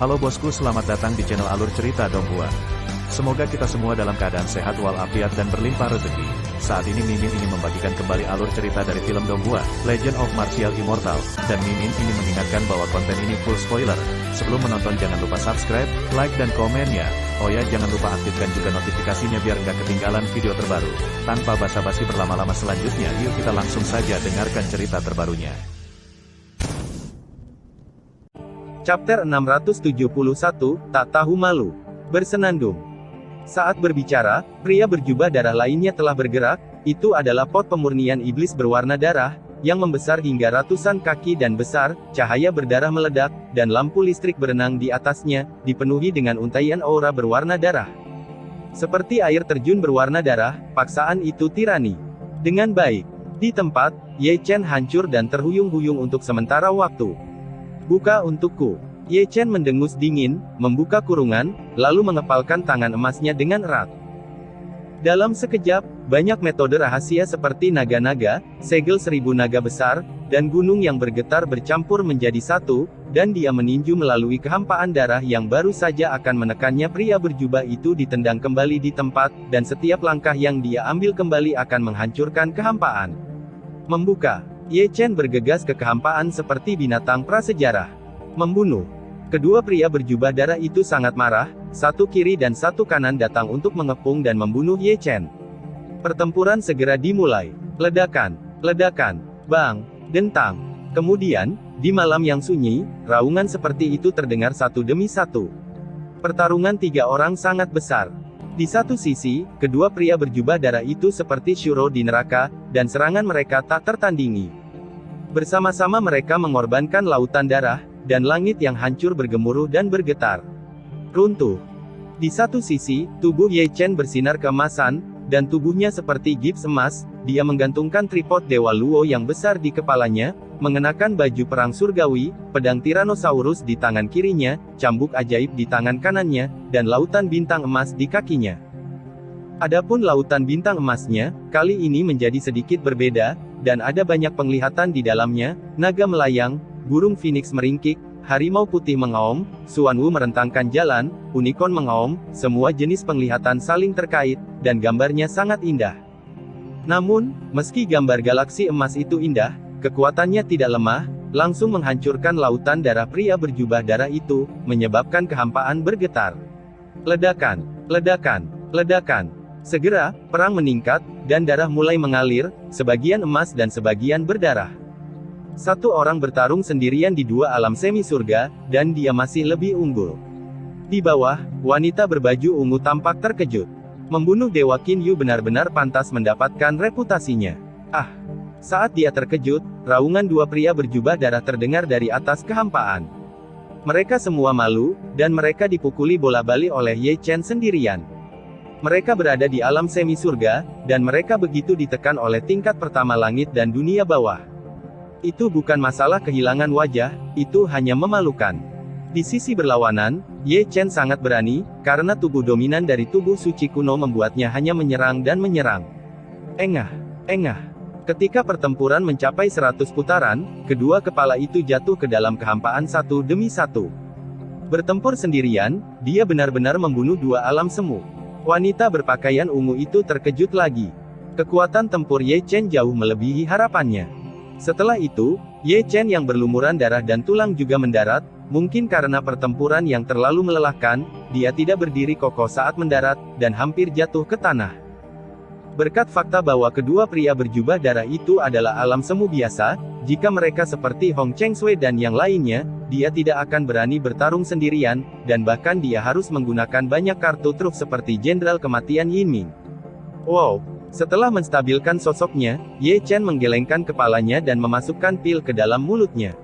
Halo bosku, selamat datang di channel Alur Cerita Donghua. Semoga kita semua dalam keadaan sehat walafiat dan berlimpah rezeki. Saat ini Mimin ingin membagikan kembali alur cerita dari film Donghua, Legend of Martial Immortal, dan Mimin ingin mengingatkan bahwa konten ini full spoiler. Sebelum menonton jangan lupa subscribe, like dan komennya. Oh ya, jangan lupa aktifkan juga notifikasinya biar nggak ketinggalan video terbaru. Tanpa basa-basi berlama-lama selanjutnya, yuk kita langsung saja dengarkan cerita terbarunya. Chapter 671, Tak Tahu Malu. Bersenandung. Saat berbicara, pria berjubah darah lainnya telah bergerak. Itu adalah pot pemurnian iblis berwarna darah, yang membesar hingga ratusan kaki dan besar, cahaya berdarah meledak, dan lampu listrik berenang di atasnya, dipenuhi dengan untaian aura berwarna darah. Seperti air terjun berwarna darah, paksaan itu tirani. Dengan baik. Di tempat, Ye Chen hancur dan terhuyung-huyung untuk sementara waktu. Buka untukku. Ye Chen mendengus dingin, membuka kurungan, lalu mengepalkan tangan emasnya dengan erat. Dalam sekejap, banyak metode rahasia seperti naga-naga, segel 1000 naga besar, dan gunung yang bergetar bercampur menjadi satu, dan dia meninju melalui kehampaan darah yang baru saja akan menekannya. Pria berjubah itu ditendang kembali di tempat, dan setiap langkah yang dia ambil kembali akan menghancurkan kehampaan. Membuka. Ye Chen bergegas ke kehampaan seperti binatang prasejarah. Membunuh. Kedua pria berjubah darah itu sangat marah, satu kiri dan satu kanan datang untuk mengepung dan membunuh Ye Chen. Pertempuran segera dimulai. Ledakan, ledakan, bang, dentang. Kemudian, di malam yang sunyi, raungan seperti itu terdengar satu demi satu. Pertarungan 3 orang sangat besar. Di satu sisi, kedua pria berjubah darah itu seperti Shuro di neraka, dan serangan mereka tak tertandingi. Bersama-sama mereka mengorbankan lautan darah, dan langit yang hancur bergemuruh dan bergetar. Runtuh. Di satu sisi, tubuh Ye Chen bersinar keemasan, dan tubuhnya seperti gips emas. Dia menggantungkan tripod Dewa Luo yang besar di kepalanya, mengenakan baju perang surgawi, pedang Tyrannosaurus di tangan kirinya, cambuk ajaib di tangan kanannya, dan lautan bintang emas di kakinya. Adapun lautan bintang emasnya, kali ini menjadi sedikit berbeda, dan ada banyak penglihatan di dalamnya, naga melayang, burung phoenix meringkik, harimau putih mengaum, Xuanwu merentangkan jalan, unicorn mengaum, semua jenis penglihatan saling terkait, dan gambarnya sangat indah. Namun, meski gambar galaksi emas itu indah, kekuatannya tidak lemah, langsung menghancurkan lautan darah pria berjubah darah itu, menyebabkan kehampaan bergetar. Ledakan, ledakan, ledakan. Segera, perang meningkat, dan darah mulai mengalir, sebagian emas dan sebagian berdarah. Satu orang bertarung sendirian di dua alam semi surga, dan dia masih lebih unggul. Di bawah, wanita berbaju ungu tampak terkejut. Membunuh Dewa Qin Yu benar-benar pantas mendapatkan reputasinya. Ah! Saat dia terkejut, raungan dua pria berjubah darah terdengar dari atas kehampaan. Mereka semua malu, dan mereka dipukuli bola-balik oleh Ye Chen sendirian. Mereka berada di alam semi surga, dan mereka begitu ditekan oleh tingkat pertama langit dan dunia bawah. Itu bukan masalah kehilangan wajah, itu hanya memalukan. Di sisi berlawanan, Ye Chen sangat berani, karena tubuh dominan dari tubuh suci kuno membuatnya hanya menyerang dan menyerang. Engah, engah. Ketika pertempuran mencapai 100 putaran, kedua kepala itu jatuh ke dalam kehampaan satu demi satu. Bertempur sendirian, dia benar-benar membunuh dua alam semu. Wanita berpakaian ungu itu terkejut lagi. Kekuatan tempur Ye Chen jauh melebihi harapannya. Setelah itu, Ye Chen yang berlumuran darah dan tulang juga mendarat, mungkin karena pertempuran yang terlalu melelahkan, dia tidak berdiri kokoh saat mendarat, dan hampir jatuh ke tanah. Berkat fakta bahwa kedua pria berjubah darah itu adalah alam semu biasa, jika mereka seperti Hong Cheng Sui dan yang lainnya, dia tidak akan berani bertarung sendirian, dan bahkan dia harus menggunakan banyak kartu truf seperti Jenderal Kematian Yin Ming. Wow! Setelah menstabilkan sosoknya, Ye Chen menggelengkan kepalanya dan memasukkan pil ke dalam mulutnya.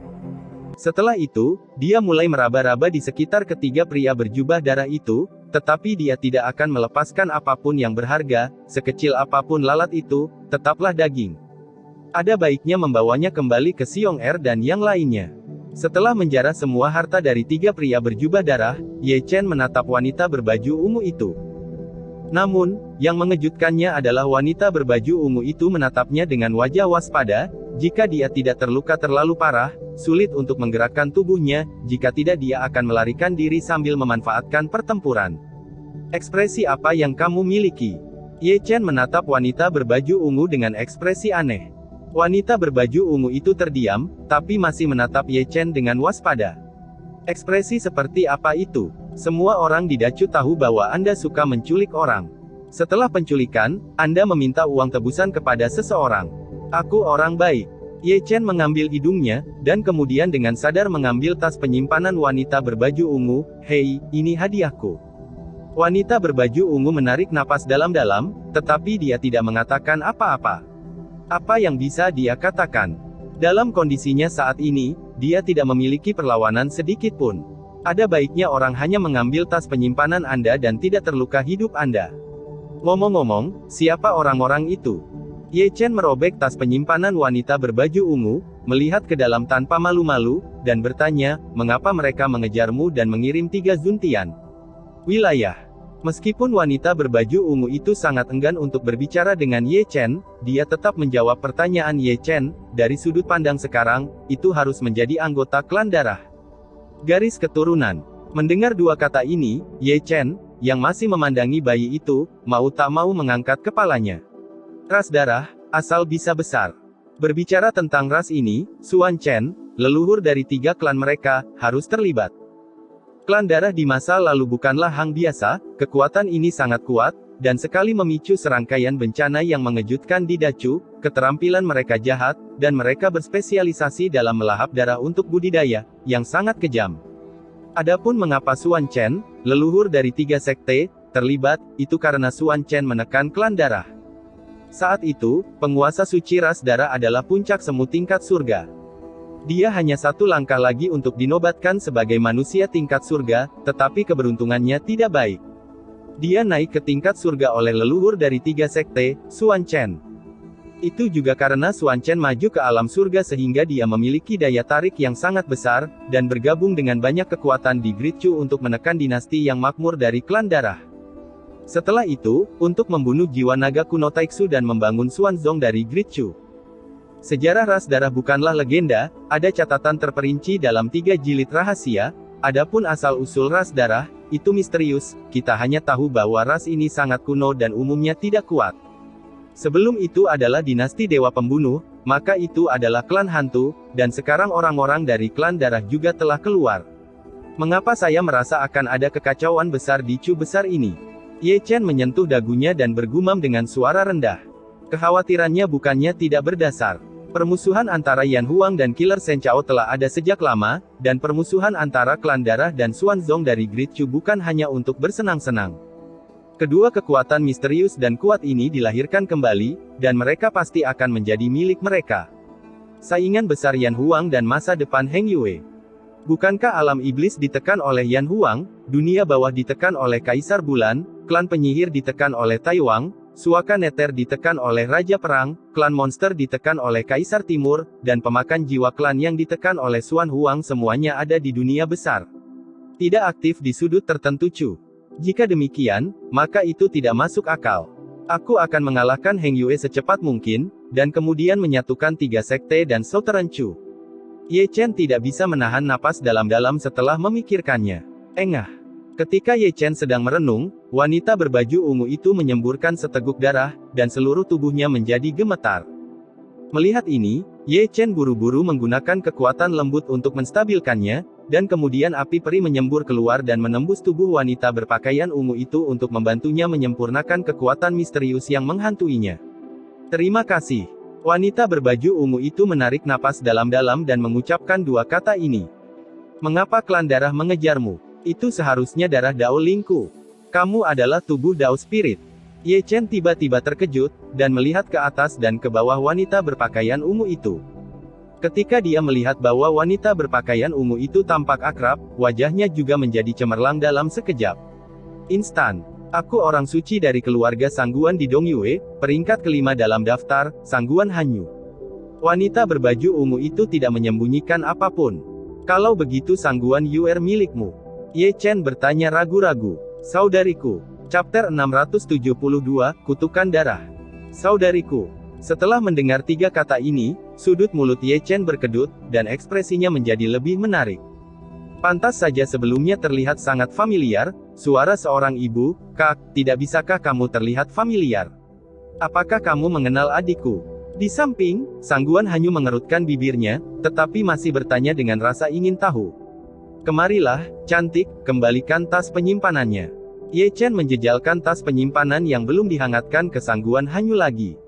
Setelah itu, dia mulai meraba-raba di sekitar ketiga pria berjubah darah itu, tetapi dia tidak akan melepaskan apapun yang berharga, sekecil apapun lalat itu, tetaplah daging. Ada baiknya membawanya kembali ke Xiong Er dan yang lainnya. Setelah menjarah semua harta dari 3 pria berjubah darah, Ye Chen menatap wanita berbaju ungu itu. Namun, yang mengejutkannya adalah wanita berbaju ungu itu menatapnya dengan wajah waspada. Jika dia tidak terluka terlalu parah, sulit untuk menggerakkan tubuhnya, jika tidak dia akan melarikan diri sambil memanfaatkan pertempuran. Ekspresi apa yang kamu miliki? Ye Chen menatap wanita berbaju ungu dengan ekspresi aneh. Wanita berbaju ungu itu terdiam, tapi masih menatap Ye Chen dengan waspada. Ekspresi seperti apa itu? Semua orang di Dacu tahu bahwa Anda suka menculik orang. Setelah penculikan, Anda meminta uang tebusan kepada seseorang. Aku orang baik. Ye Chen mengambil hidungnya, dan kemudian dengan sadar mengambil tas penyimpanan wanita berbaju ungu. Hei, ini hadiahku. Wanita berbaju ungu menarik napas dalam-dalam, tetapi dia tidak mengatakan apa-apa. Apa yang bisa dia katakan? Dalam kondisinya saat ini, dia tidak memiliki perlawanan sedikit pun. Ada baiknya orang hanya mengambil tas penyimpanan Anda dan tidak terluka hidup Anda. Ngomong-ngomong, siapa orang-orang itu? Ye Chen merobek tas penyimpanan wanita berbaju ungu, melihat ke dalam tanpa malu-malu, dan bertanya, mengapa mereka mengejarmu dan mengirim 3 zuntian? Wilayah. Meskipun wanita berbaju ungu itu sangat enggan untuk berbicara dengan Ye Chen, dia tetap menjawab pertanyaan Ye Chen. Dari sudut pandang sekarang, itu harus menjadi anggota klan darah. Garis keturunan. Mendengar 2 kata ini, Ye Chen, yang masih memandangi bayi itu, mau tak mau mengangkat kepalanya. Ras darah, asal bisa besar. Berbicara tentang ras ini, Xuan Chen, leluhur dari 3 klan mereka, harus terlibat. Klan darah di masa lalu bukanlah hang biasa, kekuatan ini sangat kuat, dan sekali memicu serangkaian bencana yang mengejutkan di Dacu, keterampilan mereka jahat, dan mereka berspesialisasi dalam melahap darah untuk budidaya, yang sangat kejam. Adapun mengapa Xuan Chen, leluhur dari 3 sekte, terlibat, itu karena Xuan Chen menekan klan darah. Saat itu, penguasa suci ras darah adalah puncak semu tingkat surga. Dia hanya 1 langkah lagi untuk dinobatkan sebagai manusia tingkat surga, tetapi keberuntungannya tidak baik. Dia naik ke tingkat surga oleh leluhur dari 3 sekte, Xuan Chen. Itu juga karena Xuan Chen maju ke alam surga sehingga dia memiliki daya tarik yang sangat besar, dan bergabung dengan banyak kekuatan di Great Chu untuk menekan dinasti yang makmur dari klan darah. Setelah itu, untuk membunuh jiwa naga kuno Taixu dan membangun Xuanzong dari Great Chu. Sejarah ras darah bukanlah legenda, ada catatan terperinci dalam 3 jilid rahasia. Adapun asal-usul ras darah, itu misterius, kita hanya tahu bahwa ras ini sangat kuno dan umumnya tidak kuat. Sebelum itu adalah dinasti dewa pembunuh, maka itu adalah klan hantu, dan sekarang orang-orang dari klan darah juga telah keluar. Mengapa saya merasa akan ada kekacauan besar di Chu besar ini? Ye Chen menyentuh dagunya dan bergumam dengan suara rendah. Kekhawatirannya bukannya tidak berdasar. Permusuhan antara Yan Huang dan Killer Shen Chao telah ada sejak lama, dan permusuhan antara klan darah dan Xuanzong dari Great Chu bukan hanya untuk bersenang-senang. Kedua kekuatan misterius dan kuat ini dilahirkan kembali, dan mereka pasti akan menjadi milik mereka. Saingan besar Yan Huang dan masa depan Heng Yue. Bukankah alam iblis ditekan oleh Yan Huang, dunia bawah ditekan oleh Kaisar Bulan, klan penyihir ditekan oleh Taiwang, Suaka Neter ditekan oleh Raja Perang, klan monster ditekan oleh Kaisar Timur, dan pemakan jiwa klan yang ditekan oleh Xuan Huang semuanya ada di dunia besar. Tidak aktif di sudut tertentu Chu. Jika demikian, maka itu tidak masuk akal. Aku akan mengalahkan Heng Yue secepat mungkin, dan kemudian menyatukan 3 sekte dan Southern Chu. Ye Chen tidak bisa menahan napas dalam-dalam setelah memikirkannya. Engah. Ketika Ye Chen sedang merenung, wanita berbaju ungu itu menyemburkan seteguk darah, dan seluruh tubuhnya menjadi gemetar. Melihat ini, Ye Chen buru-buru menggunakan kekuatan lembut untuk menstabilkannya, dan kemudian api peri menyembur keluar dan menembus tubuh wanita berpakaian ungu itu untuk membantunya menyempurnakan kekuatan misterius yang menghantuinya. Terima kasih. Wanita berbaju ungu itu menarik napas dalam-dalam dan mengucapkan 2 kata ini. Mengapa klan darah mengejarmu? Itu seharusnya darah Dao Lingku. Kamu adalah tubuh Dao Spirit. Ye Chen tiba-tiba terkejut, dan melihat ke atas dan ke bawah wanita berpakaian ungu itu. Ketika dia melihat bahwa wanita berpakaian ungu itu tampak akrab, wajahnya juga menjadi cemerlang dalam sekejap. Instan. Aku orang suci dari keluarga Sangguan di Dongyue, peringkat kelima dalam daftar, Sangguan Hanyu. Wanita berbaju ungu itu tidak menyembunyikan apapun. Kalau begitu Sangguan Yuer milikmu? Ye Chen bertanya ragu-ragu. Saudariku. Chapter 672, Kutukan Darah. Saudariku. Setelah mendengar 3 kata ini, Sudut mulut Ye Chen berkedut, dan ekspresinya menjadi lebih menarik. Pantas saja sebelumnya terlihat sangat familiar, suara seorang ibu, "Kak, tidak bisakah kamu terlihat familiar? Apakah kamu mengenal adikku?" Di samping, Sang Guan Hanyu mengerutkan bibirnya, tetapi masih bertanya dengan rasa ingin tahu. "Kemarilah, cantik, kembalikan tas penyimpanannya." Ye Chen menjejalkan tas penyimpanan yang belum dihangatkan ke Sang Guan Hanyu lagi.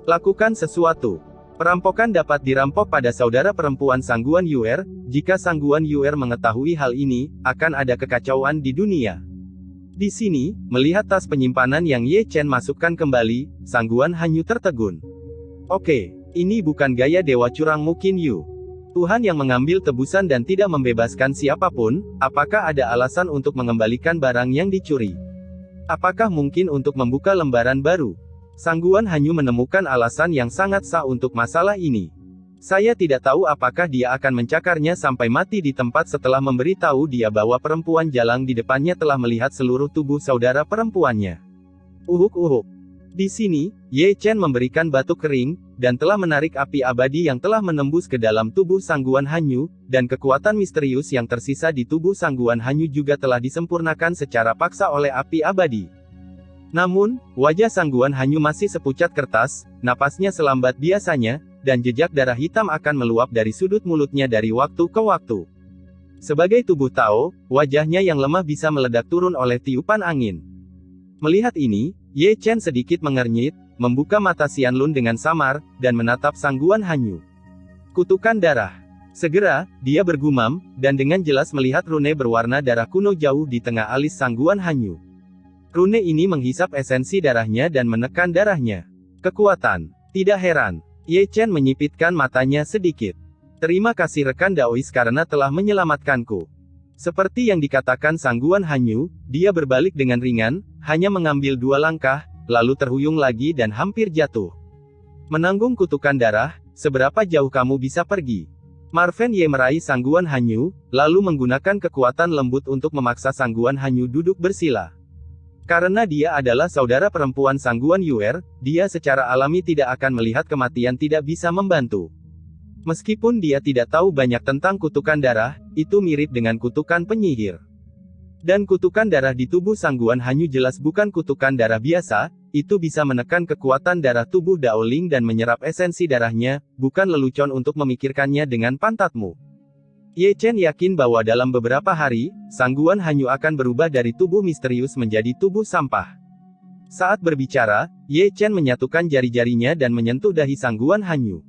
"Lakukan sesuatu. Perampokan dapat dirampok pada saudara perempuan Sang Guan Yuer. Jika Sang Guan Yuer mengetahui hal ini, akan ada kekacauan di dunia." Di sini, melihat tas penyimpanan yang Ye Chen masukkan kembali, Sang Guan Hanyu tertegun. "Oke, ini bukan gaya dewa curang Mu Qin Yu. Tuhan yang mengambil tebusan dan tidak membebaskan siapapun. Apakah ada alasan untuk mengembalikan barang yang dicuri? Apakah mungkin untuk membuka lembaran baru?" Sang Guan Hanyu menemukan alasan yang sangat sah untuk masalah ini. "Saya tidak tahu apakah dia akan mencakarnya sampai mati di tempat setelah memberitahu dia bahwa perempuan jalang di depannya telah melihat seluruh tubuh saudara perempuannya." Uhuk. Di sini, Ye Chen memberikan batu kering, dan telah menarik api abadi yang telah menembus ke dalam tubuh Sang Guan Hanyu, dan kekuatan misterius yang tersisa di tubuh Sang Guan Hanyu juga telah disempurnakan secara paksa oleh api abadi. Namun, wajah Sang Guan Hanyu masih sepucat kertas, napasnya selambat biasanya, dan jejak darah hitam akan meluap dari sudut mulutnya dari waktu ke waktu. Sebagai tubuh Tao, wajahnya yang lemah bisa meledak turun oleh tiupan angin. Melihat ini, Ye Chen sedikit mengernyit, membuka mata Xianlun dengan samar, dan menatap Sang Guan Hanyu. "Kutukan darah." Segera, dia bergumam, dan dengan jelas melihat rune berwarna darah kuno jauh di tengah alis Sang Guan Hanyu. Rune ini menghisap esensi darahnya dan menekan darahnya. Kekuatan. Tidak heran. Ye Chen menyipitkan matanya sedikit. "Terima kasih rekan Daois karena telah menyelamatkanku." Seperti yang dikatakan Sang Guan Hanyu, dia berbalik dengan ringan, hanya mengambil 2 langkah, lalu terhuyung lagi dan hampir jatuh. "Menanggung kutukan darah, seberapa jauh kamu bisa pergi?" Marven Ye meraih Sang Guan Hanyu, lalu menggunakan kekuatan lembut untuk memaksa Sang Guan Hanyu duduk bersila. Karena dia adalah saudara perempuan Sang Guan Yuer, dia secara alami tidak akan melihat kematian tidak bisa membantu. Meskipun dia tidak tahu banyak tentang kutukan darah, itu mirip dengan kutukan penyihir. Dan kutukan darah di tubuh Sang Guan Hanyu jelas bukan kutukan darah biasa, itu bisa menekan kekuatan darah tubuh Daoling dan menyerap esensi darahnya, bukan lelucon untuk memikirkannya dengan pantatmu. Ye Chen yakin bahwa dalam beberapa hari, Sang Guan Hanyu akan berubah dari tubuh misterius menjadi tubuh sampah. Saat berbicara, Ye Chen menyatukan jari-jarinya dan menyentuh dahi Sang Guan Hanyu.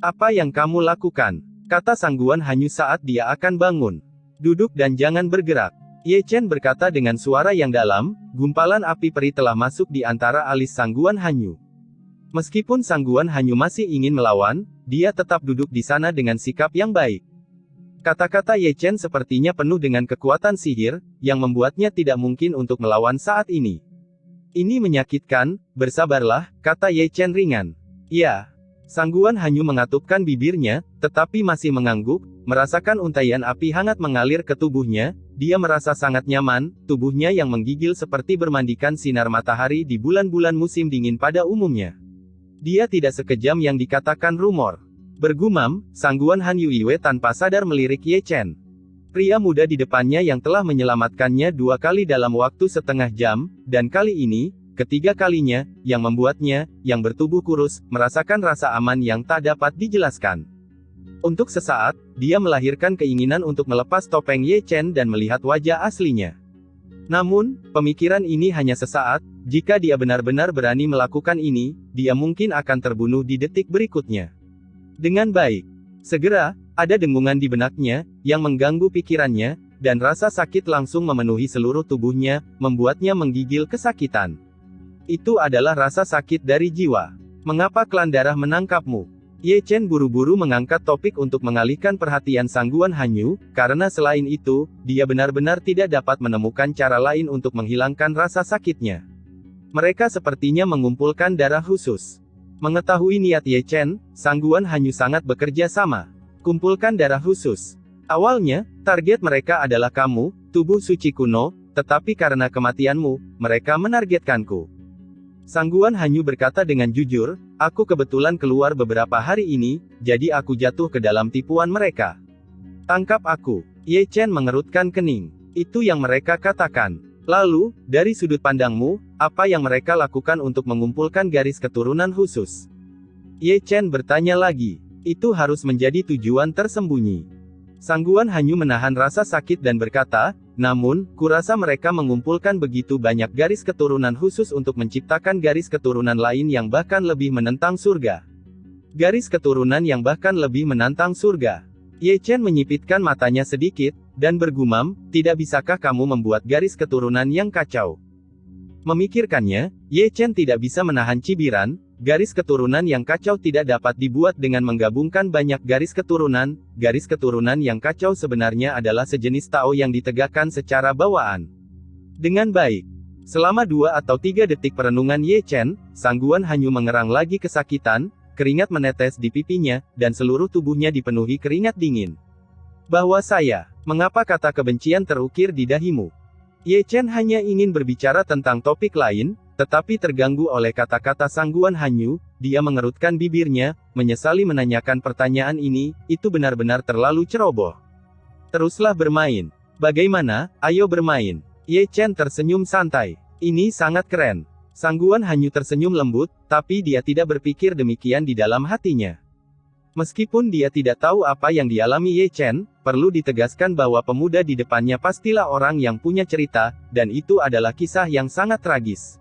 "Apa yang kamu lakukan?" kata Sang Guan Hanyu saat dia akan bangun. "Duduk dan jangan bergerak." Ye Chen berkata dengan suara yang dalam, gumpalan api peri telah masuk di antara alis Sang Guan Hanyu. Meskipun Sang Guan Hanyu masih ingin melawan, dia tetap duduk di sana dengan sikap yang baik. Kata-kata Ye Chen sepertinya penuh dengan kekuatan sihir, yang membuatnya tidak mungkin untuk melawan saat ini. "Ini menyakitkan, bersabarlah," kata Ye Chen ringan. "Ya." Sang Guan Hanyu mengatupkan bibirnya, tetapi masih mengangguk, merasakan untaian api hangat mengalir ke tubuhnya, dia merasa sangat nyaman, tubuhnya yang menggigil seperti bermandikan sinar matahari di bulan-bulan musim dingin pada umumnya. Dia tidak sekejam yang dikatakan rumor. Bergumam, Sang Guan Hanyu Iwe tanpa sadar melirik Ye Chen. Pria muda di depannya yang telah menyelamatkannya 2 kali dalam waktu setengah jam, dan kali ini, ketiga kalinya, yang membuatnya, yang bertubuh kurus, merasakan rasa aman yang tak dapat dijelaskan. Untuk sesaat, dia melahirkan keinginan untuk melepas topeng Ye Chen dan melihat wajah aslinya. Namun, pemikiran ini hanya sesaat, jika dia benar-benar berani melakukan ini, dia mungkin akan terbunuh di detik berikutnya. Dengan baik. Segera, ada dengungan di benaknya, yang mengganggu pikirannya, dan rasa sakit langsung memenuhi seluruh tubuhnya, membuatnya menggigil kesakitan. Itu adalah rasa sakit dari jiwa. "Mengapa klan darah menangkapmu?" Ye Chen buru-buru mengangkat topik untuk mengalihkan perhatian Sang Guan Hanyu, karena selain itu, dia benar-benar tidak dapat menemukan cara lain untuk menghilangkan rasa sakitnya. Mereka sepertinya mengumpulkan darah khusus. Mengetahui niat Ye Chen, Sang Guan Hanyu sangat bekerja sama. Kumpulkan darah khusus. Awalnya, target mereka adalah kamu, tubuh suci kuno, tetapi karena kematianmu, mereka menargetkanku. Sangguan Hanyu berkata dengan jujur, aku kebetulan keluar beberapa hari ini, jadi aku jatuh ke dalam tipuan mereka. Tangkap aku. Ye Chen mengerutkan kening. Itu yang mereka katakan. Lalu, dari sudut pandangmu, apa yang mereka lakukan untuk mengumpulkan garis keturunan khusus? Ye Chen bertanya lagi. Itu harus menjadi tujuan tersembunyi. Sangguan Hanyu menahan rasa sakit dan berkata, namun, kurasa mereka mengumpulkan begitu banyak garis keturunan khusus untuk menciptakan garis keturunan lain yang bahkan lebih menentang surga. Garis keturunan yang bahkan lebih menantang surga. Ye Chen menyipitkan matanya sedikit, dan bergumam, tidak bisakah kamu membuat garis keturunan yang kacau? Memikirkannya, Ye Chen tidak bisa menahan cibiran, garis keturunan yang kacau tidak dapat dibuat dengan menggabungkan banyak garis keturunan yang kacau sebenarnya adalah sejenis Tao yang ditegakkan secara bawaan. Dengan baik. Selama 2 atau 3 detik perenungan Ye Chen, Sangguan Hanyu mengerang lagi kesakitan, keringat menetes di pipinya, dan seluruh tubuhnya dipenuhi keringat dingin. Bahwa saya, mengapa kata kebencian terukir di dahimu? Ye Chen hanya ingin berbicara tentang topik lain, tetapi terganggu oleh kata-kata Sangguan Hanyu, dia mengerutkan bibirnya, menyesali menanyakan pertanyaan ini, itu benar-benar terlalu ceroboh. Teruslah bermain. Bagaimana, ayo bermain. Ye Chen tersenyum santai. Ini sangat keren. Sangguan Hanyu tersenyum lembut, tapi dia tidak berpikir demikian di dalam hatinya. Meskipun dia tidak tahu apa yang dialami Ye Chen, perlu ditegaskan bahwa pemuda di depannya pastilah orang yang punya cerita, dan itu adalah kisah yang sangat tragis.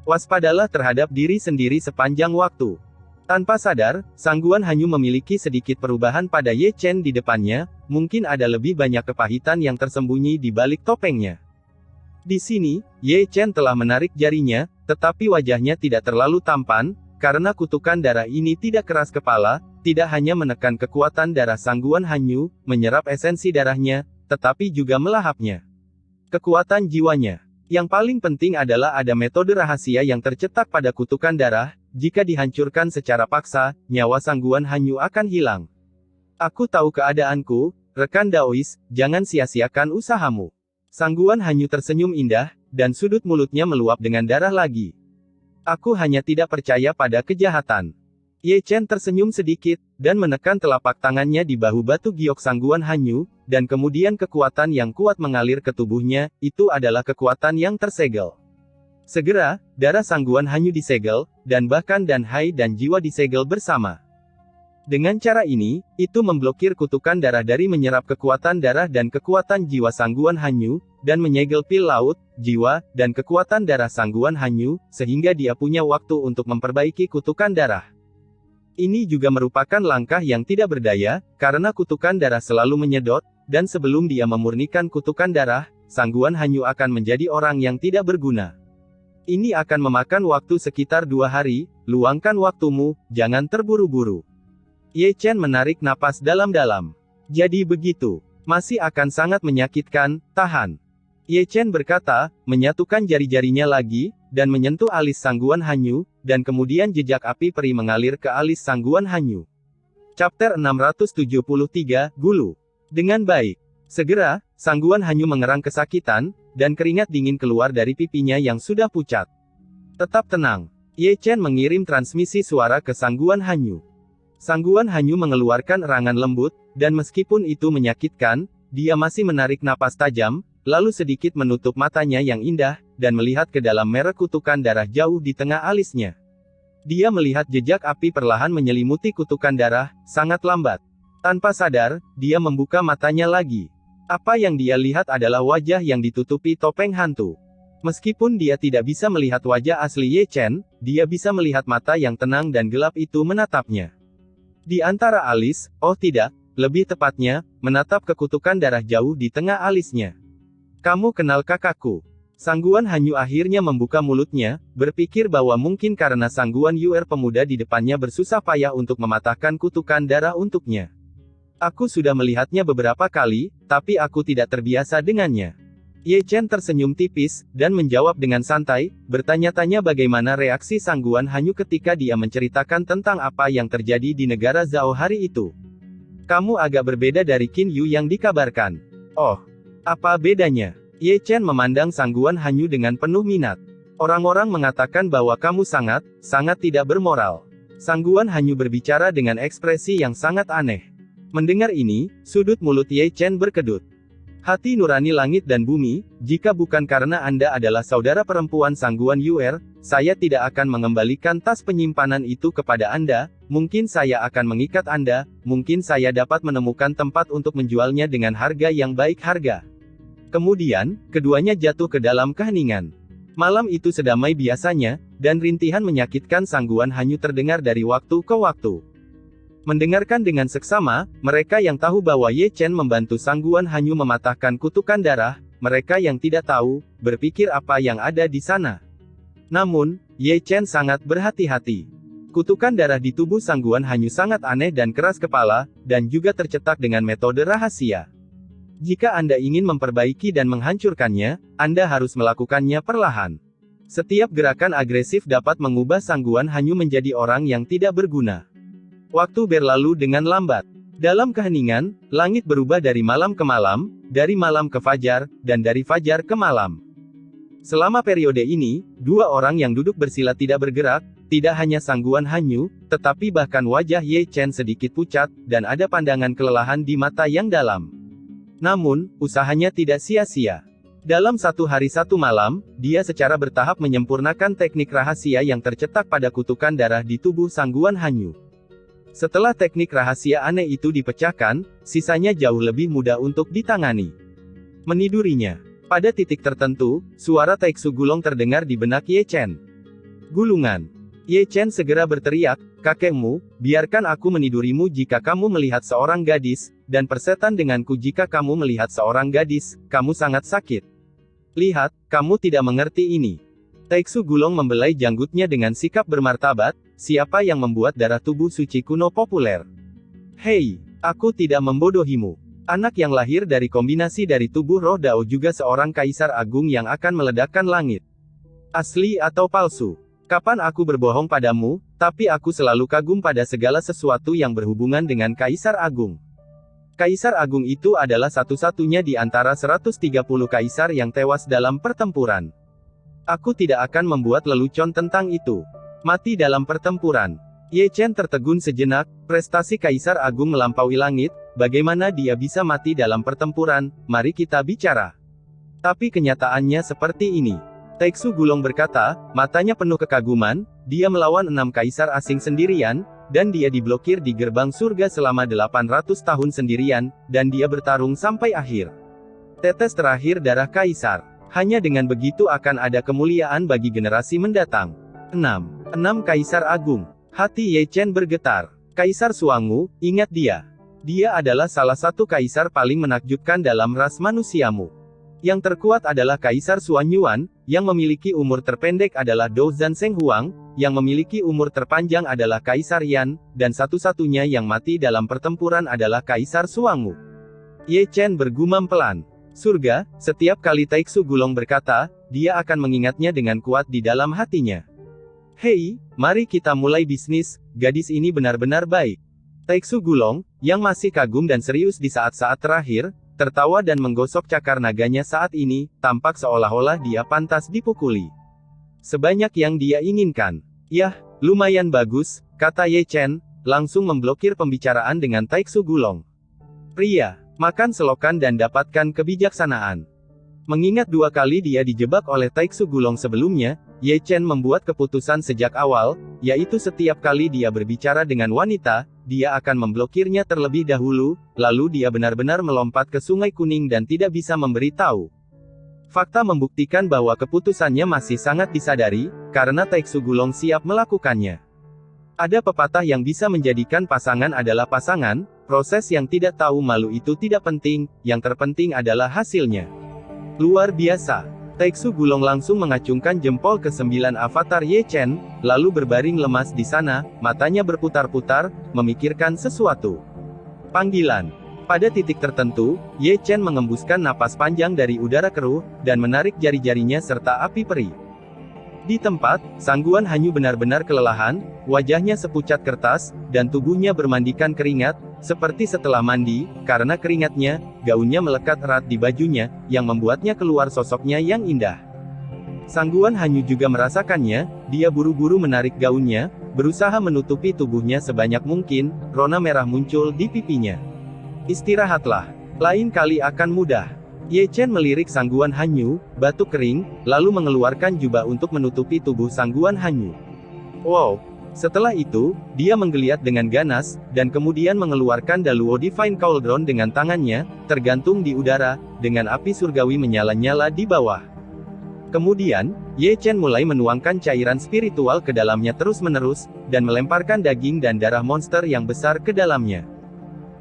Waspadalah terhadap diri sendiri sepanjang waktu. Tanpa sadar, Sangguan Hanyu memiliki sedikit perubahan pada Ye Chen di depannya, mungkin ada lebih banyak kepahitan yang tersembunyi di balik topengnya. Di sini, Ye Chen telah menarik jarinya, tetapi wajahnya tidak terlalu tampan, karena kutukan darah ini tidak keras kepala, tidak hanya menekan kekuatan darah Sangguan Hanyu, menyerap esensi darahnya, tetapi juga melahapnya. Kekuatan jiwanya. Yang paling penting adalah ada metode rahasia yang tercetak pada kutukan darah, jika dihancurkan secara paksa, nyawa Sangguan Hanyu akan hilang. Aku tahu keadaanku, rekan Daois, jangan sia-siakan usahamu. Sangguan Hanyu tersenyum indah, dan sudut mulutnya meluap dengan darah lagi. Aku hanya tidak percaya pada kejahatan. Ye Chen tersenyum sedikit, dan menekan telapak tangannya di bahu batu giok Sangguan Hanyu, dan kemudian kekuatan yang kuat mengalir ke tubuhnya, itu adalah kekuatan yang tersegel. Segera, darah Sangguan Hanyu disegel, dan bahkan dan hai dan jiwa disegel bersama. Dengan cara ini, itu memblokir kutukan darah dari menyerap kekuatan darah dan kekuatan jiwa Sangguan Hanyu, dan menyegel pil laut, jiwa, dan kekuatan darah Sangguan Hanyu, sehingga dia punya waktu untuk memperbaiki kutukan darah. Ini juga merupakan langkah yang tidak berdaya, karena kutukan darah selalu menyedot, dan sebelum dia memurnikan kutukan darah, Sangguan Hanyu akan menjadi orang yang tidak berguna. Ini akan memakan waktu sekitar 2 hari, luangkan waktumu, jangan terburu-buru. Ye Chen menarik napas dalam-dalam. Jadi begitu. Masih akan sangat menyakitkan, tahan. Ye Chen berkata, menyatukan jari-jarinya lagi, dan menyentuh alis Sangguan Hanyu, dan kemudian jejak api peri mengalir ke alis Sangguan Hanyu. Chapter 673, Gulu. Dengan baik. Segera, Sangguan Hanyu mengerang kesakitan, dan keringat dingin keluar dari pipinya yang sudah pucat. Tetap tenang. Ye Chen mengirim transmisi suara ke Sangguan Hanyu. Sangguan Hanyu mengeluarkan erangan lembut, dan meskipun itu menyakitkan, dia masih menarik napas tajam, lalu sedikit menutup matanya yang indah, dan melihat ke dalam merek kutukan darah jauh di tengah alisnya. Dia melihat jejak api perlahan menyelimuti kutukan darah, sangat lambat. Tanpa sadar, dia membuka matanya lagi. Apa yang dia lihat adalah wajah yang ditutupi topeng hantu. Meskipun dia tidak bisa melihat wajah asli Ye Chen, dia bisa melihat mata yang tenang dan gelap itu menatapnya. Di antara alis, oh tidak, lebih tepatnya, menatap ke kutukan darah jauh di tengah alisnya. Kamu kenal kakakku? Sangguan Hanyu akhirnya membuka mulutnya, berpikir bahwa mungkin karena Sangguan Yuer pemuda di depannya bersusah payah untuk mematahkan kutukan darah untuknya. Aku sudah melihatnya beberapa kali, tapi aku tidak terbiasa dengannya. Ye Chen tersenyum tipis, dan menjawab dengan santai, bertanya-tanya bagaimana reaksi Sangguan Hanyu ketika dia menceritakan tentang apa yang terjadi di negara Zhao hari itu. Kamu agak berbeda dari Qin Yu yang dikabarkan. Oh, apa bedanya? Ye Chen memandang Sangguan Hanyu dengan penuh minat. Orang-orang mengatakan bahwa kamu sangat tidak bermoral. Sangguan Hanyu berbicara dengan ekspresi yang sangat aneh. Mendengar ini, sudut mulut Ye Chen berkedut. Hati nurani langit dan bumi, jika bukan karena Anda adalah saudara perempuan Sangguan Yuer, saya tidak akan mengembalikan tas penyimpanan itu kepada Anda, mungkin saya akan mengikat Anda, mungkin saya dapat menemukan tempat untuk menjualnya dengan harga yang baik harga. Kemudian, keduanya jatuh ke dalam keheningan. Malam itu sedamai biasanya, dan rintihan menyakitkan Sangguan Hanyu terdengar dari waktu ke waktu. Mendengarkan dengan seksama, mereka yang tahu bahwa Ye Chen membantu Sangguan Hanyu mematahkan kutukan darah, mereka yang tidak tahu, berpikir apa yang ada di sana. Namun, Ye Chen sangat berhati-hati. Kutukan darah di tubuh Sangguan Hanyu sangat aneh dan keras kepala, dan juga tercetak dengan metode rahasia. Jika Anda ingin memperbaiki dan menghancurkannya, Anda harus melakukannya perlahan. Setiap gerakan agresif dapat mengubah Sangguan Hanyu menjadi orang yang tidak berguna. Waktu berlalu dengan lambat. Dalam keheningan, langit berubah dari malam ke malam, dari malam ke fajar, dan dari fajar ke malam. Selama periode ini, dua orang yang duduk bersila tidak bergerak, tidak hanya Sangguan Hanyu, tetapi bahkan wajah Ye Chen sedikit pucat, dan ada pandangan kelelahan di mata yang dalam. Namun, usahanya tidak sia-sia. Dalam satu hari satu malam, dia secara bertahap menyempurnakan teknik rahasia yang tercetak pada kutukan darah di tubuh Sangguan Hanyu. Setelah teknik rahasia aneh itu dipecahkan, sisanya jauh lebih mudah untuk ditangani. Menidurinya. Pada titik tertentu, suara Taeksu Gulong terdengar di benak Ye Chen. Gulungan. Ye Chen segera berteriak, kakekmu, biarkan aku menidurimu jika kamu melihat seorang gadis, dan persetan denganku jika kamu melihat seorang gadis, kamu sangat sakit. Lihat, kamu tidak mengerti ini. Taeksu Gulong membelai janggutnya dengan sikap bermartabat, siapa yang membuat darah tubuh suci kuno populer? Hei, aku tidak membodohimu. Anak yang lahir dari kombinasi dari tubuh roh Dao juga seorang kaisar agung yang akan meledakkan langit. Asli atau palsu? Kapan aku berbohong padamu, tapi aku selalu kagum pada segala sesuatu yang berhubungan dengan kaisar agung. Kaisar agung itu adalah satu-satunya di antara 130 kaisar yang tewas dalam pertempuran. Aku tidak akan membuat lelucon tentang itu. Mati dalam pertempuran. Ye Chen tertegun sejenak, prestasi Kaisar Agung melampaui langit, bagaimana dia bisa mati dalam pertempuran, mari kita bicara. Tapi kenyataannya seperti ini. Taeksu Gulong berkata, matanya penuh kekaguman, dia melawan 6 kaisar asing sendirian, dan dia diblokir di gerbang surga selama 800 tahun sendirian, dan dia bertarung sampai akhir. Tetes terakhir darah kaisar. Hanya dengan begitu akan ada kemuliaan bagi generasi mendatang. 6 Kaisar Agung. Hati Ye Chen bergetar. Kaisar Suangu, ingat dia. Dia adalah salah satu kaisar paling menakjubkan dalam ras manusiamu. Yang terkuat adalah Kaisar Suanyuan, yang memiliki umur terpendek adalah Douzan Seng Huang, yang memiliki umur terpanjang adalah Kaisar Yan, dan satu-satunya yang mati dalam pertempuran adalah Kaisar Suangu. Ye Chen bergumam pelan. Surga, setiap kali Taeksu Gulong berkata, dia akan mengingatnya dengan kuat di dalam hatinya. Hei, mari kita mulai bisnis, gadis ini benar-benar baik. Taeksu Gulong, yang masih kagum dan serius di saat-saat terakhir, tertawa dan menggosok cakar naganya saat ini, tampak seolah-olah dia pantas dipukuli. Sebanyak yang dia inginkan. Yah, lumayan bagus, kata Ye Chen, langsung memblokir pembicaraan dengan Taeksu Gulong. Pria. Makan selokan dan dapatkan kebijaksanaan. Mengingat 2 kali dia dijebak oleh Taeksu Gulong sebelumnya, Ye Chen membuat keputusan sejak awal, yaitu setiap kali dia berbicara dengan wanita, dia akan memblokirnya terlebih dahulu, lalu dia benar-benar melompat ke Sungai Kuning dan tidak bisa memberi tahu. Fakta membuktikan bahwa keputusannya masih sangat disadari, karena Taeksu Gulong siap melakukannya. Ada pepatah yang bisa menjadikan pasangan adalah pasangan, proses yang tidak tahu malu itu tidak penting, yang terpenting adalah hasilnya. Luar biasa. Taeksu Gulong langsung mengacungkan jempol ke 9 avatar Ye Chen, lalu berbaring lemas di sana, matanya berputar-putar, memikirkan sesuatu. Panggilan. Pada titik tertentu, Ye Chen mengembuskan napas panjang dari udara keruh, dan menarik jari-jarinya serta api perih. Di tempat, Sangguan Hanyu benar-benar kelelahan, wajahnya sepucat kertas, dan tubuhnya bermandikan keringat, seperti setelah mandi, karena keringatnya, gaunnya melekat erat di bajunya, yang membuatnya keluar sosoknya yang indah. Sangguan Hanyu juga merasakannya, dia buru-buru menarik gaunnya, berusaha menutupi tubuhnya sebanyak mungkin, rona merah muncul di pipinya. Istirahatlah. Lain kali akan mudah. Ye Chen melirik Sangguan Hanyu, batuk kering, lalu mengeluarkan jubah untuk menutupi tubuh Sangguan Hanyu. Wow! Setelah itu, dia menggeliat dengan ganas, dan kemudian mengeluarkan Daluo Divine Cauldron dengan tangannya, tergantung di udara, dengan api surgawi menyala-nyala di bawah. Kemudian, Ye Chen mulai menuangkan cairan spiritual ke dalamnya terus-menerus, dan melemparkan daging dan darah monster yang besar ke dalamnya.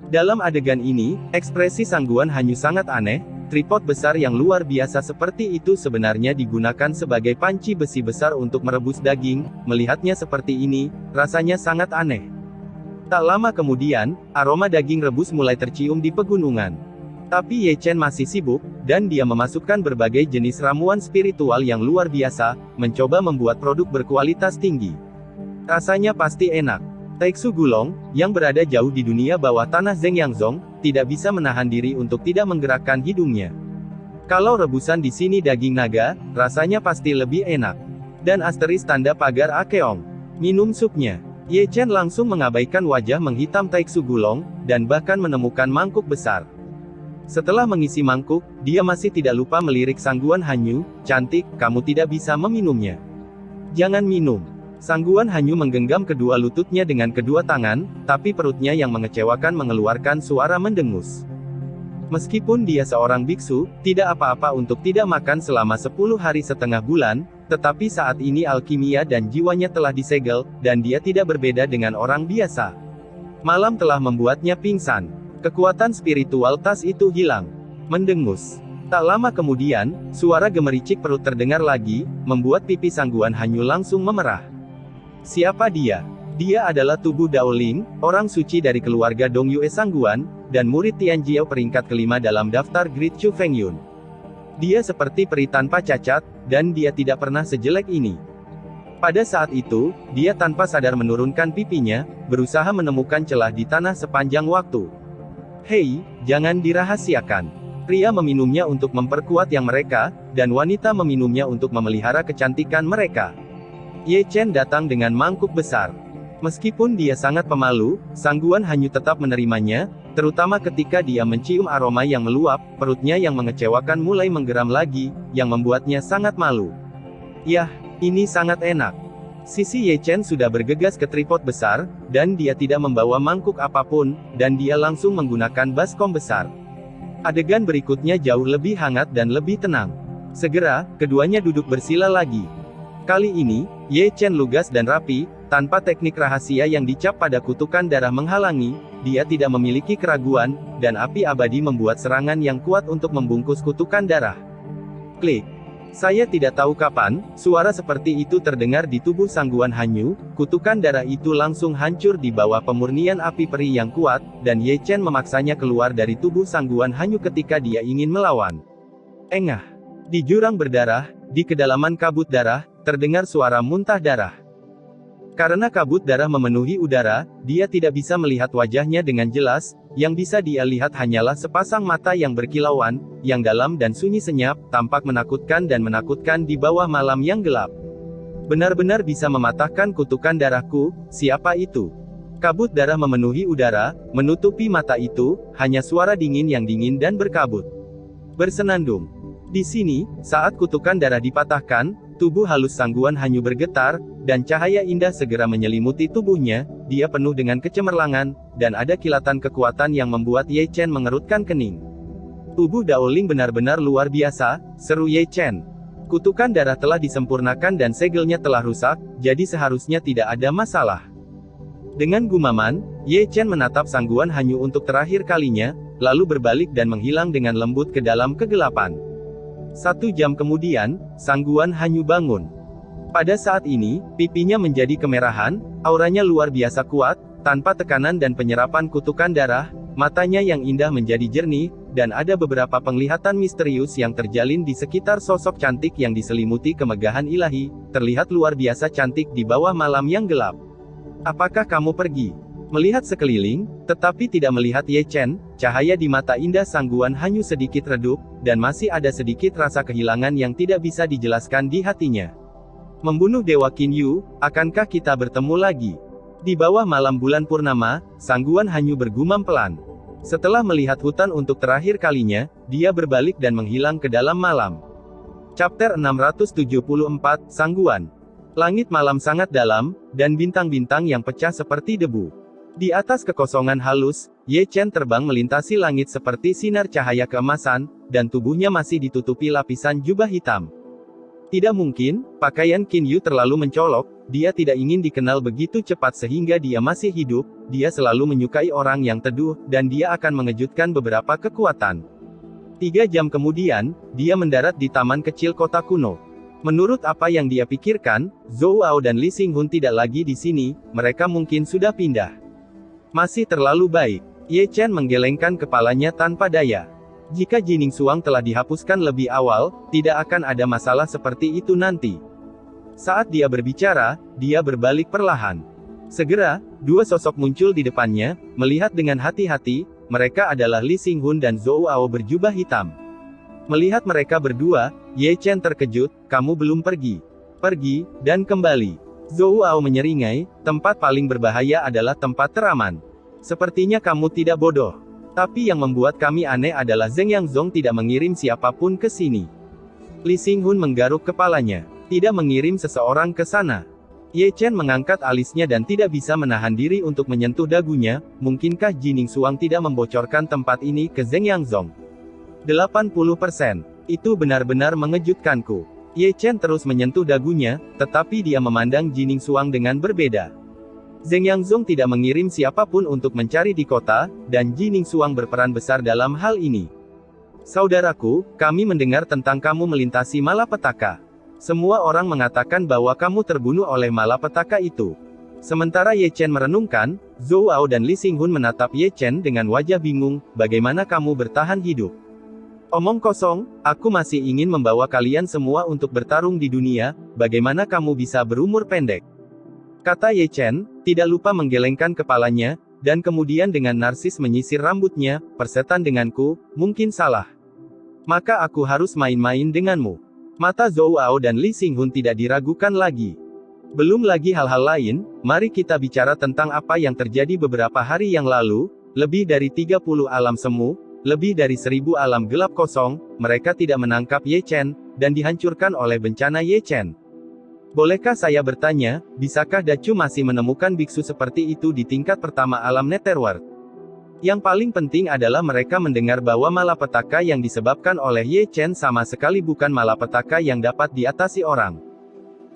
Dalam adegan ini, ekspresi Sangguan Hanyu sangat aneh. Tripod besar yang luar biasa seperti itu sebenarnya digunakan sebagai panci besi besar untuk merebus daging. Melihatnya seperti ini, rasanya sangat aneh. Tak lama kemudian, aroma daging rebus mulai tercium di pegunungan. Tapi Ye Chen masih sibuk, dan dia memasukkan berbagai jenis ramuan spiritual yang luar biasa, mencoba membuat produk berkualitas tinggi. Rasanya pasti enak. Taixu Gulong, yang berada jauh di dunia bawah tanah Zhengyangzong, tidak bisa menahan diri untuk tidak menggerakkan hidungnya. Kalau rebusan di sini daging naga, rasanya pasti lebih enak. Dan asteris tanda pagar Akeong. Minum supnya. Ye Chen langsung mengabaikan wajah menghitam Taixu Gulong, dan bahkan menemukan mangkuk besar. Setelah mengisi mangkuk, dia masih tidak lupa melirik Sangguan Hanyu, "Cantik, kamu tidak bisa meminumnya. Jangan minum." Sangguan Hanyu menggenggam kedua lututnya dengan kedua tangan, tapi perutnya yang mengecewakan mengeluarkan suara mendengus. Meskipun dia seorang biksu, tidak apa-apa untuk tidak makan selama 10 hari setengah bulan, tetapi saat ini alkimia dan jiwanya telah disegel, dan dia tidak berbeda dengan orang biasa. Malam telah membuatnya pingsan. Kekuatan spiritual tas itu hilang. Mendengus. Tak lama kemudian, suara gemericik perut terdengar lagi, membuat pipi Sangguan Hanyu langsung memerah. Siapa dia? Dia adalah tubuh Daoling, orang suci dari keluarga Dong Yue Sangguan, dan murid Tianjiao peringkat kelima dalam daftar Great Chu Fengyun. Dia seperti peri tanpa cacat, dan dia tidak pernah sejelek ini. Pada saat itu, dia tanpa sadar menurunkan pipinya, berusaha menemukan celah di tanah sepanjang waktu. Hei, jangan dirahasiakan. Pria meminumnya untuk memperkuat yang mereka, dan wanita meminumnya untuk memelihara kecantikan mereka. Ye Chen datang dengan mangkuk besar. Meskipun dia sangat pemalu, Sangguan Hanyu tetap menerimanya, terutama ketika dia mencium aroma yang meluap, perutnya yang mengecewakan mulai menggeram lagi, yang membuatnya sangat malu. Yah, ini sangat enak. Sisi Ye Chen sudah bergegas ke tripod besar, dan dia tidak membawa mangkuk apapun, dan dia langsung menggunakan baskom besar. Adegan berikutnya jauh lebih hangat dan lebih tenang. Segera, keduanya duduk bersila lagi. Kali ini, Ye Chen lugas dan rapi, tanpa teknik rahasia yang dicap pada kutukan darah menghalangi, dia tidak memiliki keraguan, dan api abadi membuat serangan yang kuat untuk membungkus kutukan darah. Klik. Saya tidak tahu kapan, suara seperti itu terdengar di tubuh Sangguan Hanyu, kutukan darah itu langsung hancur di bawah pemurnian api peri yang kuat, dan Ye Chen memaksanya keluar dari tubuh Sangguan Hanyu ketika dia ingin melawan. Engah. Di jurang berdarah, di kedalaman kabut darah, terdengar suara muntah darah. Karena kabut darah memenuhi udara, dia tidak bisa melihat wajahnya dengan jelas, yang bisa dia lihat hanyalah sepasang mata yang berkilauan, yang dalam dan sunyi senyap, tampak menakutkan dan menakutkan di bawah malam yang gelap. Benar-benar bisa mematahkan kutukan darahku, siapa itu? Kabut darah memenuhi udara, menutupi mata itu, hanya suara dingin yang dingin dan berkabut. Bersenandung. Di sini, saat kutukan darah dipatahkan, tubuh halus Sangguan Hanyu bergetar, dan cahaya indah segera menyelimuti tubuhnya, dia penuh dengan kecemerlangan, dan ada kilatan kekuatan yang membuat Ye Chen mengerutkan kening. Tubuh Daoling benar-benar luar biasa, seru Ye Chen. Kutukan darah telah disempurnakan dan segelnya telah rusak, jadi seharusnya tidak ada masalah. Dengan gumaman, Ye Chen menatap Sangguan Hanyu untuk terakhir kalinya, lalu berbalik dan menghilang dengan lembut ke dalam kegelapan. 1 jam kemudian, Sangguan Hanyu bangun. Pada saat ini, pipinya menjadi kemerahan, auranya luar biasa kuat, tanpa tekanan dan penyerapan kutukan darah, matanya yang indah menjadi jernih, dan ada beberapa penglihatan misterius yang terjalin di sekitar sosok cantik yang diselimuti kemegahan ilahi, terlihat luar biasa cantik di bawah malam yang gelap. Apakah kamu pergi? Melihat sekeliling, tetapi tidak melihat Ye Chen, cahaya di mata indah Sangguan Hanyu sedikit redup, dan masih ada sedikit rasa kehilangan yang tidak bisa dijelaskan di hatinya. Membunuh Dewa Qin Yu, akankah kita bertemu lagi? Di bawah malam bulan purnama, Sangguan Hanyu bergumam pelan. Setelah melihat hutan untuk terakhir kalinya, dia berbalik dan menghilang ke dalam malam. Chapter 674, Sangguan. Langit malam sangat dalam, dan bintang-bintang yang pecah seperti debu. Di atas kekosongan halus, Ye Chen terbang melintasi langit seperti sinar cahaya keemasan, dan tubuhnya masih ditutupi lapisan jubah hitam. Tidak mungkin, pakaian Qin Yu terlalu mencolok, dia tidak ingin dikenal begitu cepat sehingga dia masih hidup, dia selalu menyukai orang yang teduh, dan dia akan mengejutkan beberapa kekuatan. 3 jam kemudian, dia mendarat di taman kecil kota kuno. Menurut apa yang dia pikirkan, Zhou Ao dan Li Xinghun tidak lagi di sini, mereka mungkin sudah pindah. Masih terlalu baik. Ye Chen menggelengkan kepalanya tanpa daya. Jika Jining Suang telah dihapuskan lebih awal, tidak akan ada masalah seperti itu nanti. Saat dia berbicara, dia berbalik perlahan. Segera, 2 sosok muncul di depannya, melihat dengan hati-hati, mereka adalah Li Xinghun dan Zhou Ao berjubah hitam. Melihat mereka berdua, Ye Chen terkejut, kamu belum pergi. Pergi, dan kembali. Zhou Ao menyeringai, tempat paling berbahaya adalah tempat teraman. Sepertinya kamu tidak bodoh. Tapi yang membuat kami aneh adalah Zheng Yangzong tidak mengirim siapapun ke sini. Li Xinghun menggaruk kepalanya. Tidak mengirim seseorang ke sana. Ye Chen mengangkat alisnya dan tidak bisa menahan diri untuk menyentuh dagunya, mungkinkah Jining Suang tidak membocorkan tempat ini ke Zheng Yangzong? 80%. Itu benar-benar mengejutkanku. Ye Chen terus menyentuh dagunya, tetapi dia memandang Jining Suang dengan berbeda. Zheng Yangzong tidak mengirim siapapun untuk mencari di kota, dan Jining Suang berperan besar dalam hal ini. Saudaraku, kami mendengar tentang kamu melintasi malapetaka. Semua orang mengatakan bahwa kamu terbunuh oleh malapetaka itu. Sementara Ye Chen merenungkan, Zhou Ao dan Li Xinghun menatap Ye Chen dengan wajah bingung, bagaimana kamu bertahan hidup? Omong kosong, aku masih ingin membawa kalian semua untuk bertarung di dunia, bagaimana kamu bisa berumur pendek? Kata Ye Chen, tidak lupa menggelengkan kepalanya, dan kemudian dengan narsis menyisir rambutnya, persetan denganku, mungkin salah. Maka aku harus main-main denganmu. Mata Zhou Ao dan Li Xinghun tidak diragukan lagi. Belum lagi hal-hal lain, mari kita bicara tentang apa yang terjadi beberapa hari yang lalu, lebih dari 30 alam semu, lebih dari 1000 alam gelap kosong, mereka tidak menangkap Ye Chen, dan dihancurkan oleh bencana Ye Chen. Bolehkah saya bertanya, bisakah Dacu masih menemukan biksu seperti itu di tingkat pertama alam Netherworld? Yang paling penting adalah mereka mendengar bahwa malapetaka yang disebabkan oleh Ye Chen sama sekali bukan malapetaka yang dapat diatasi orang.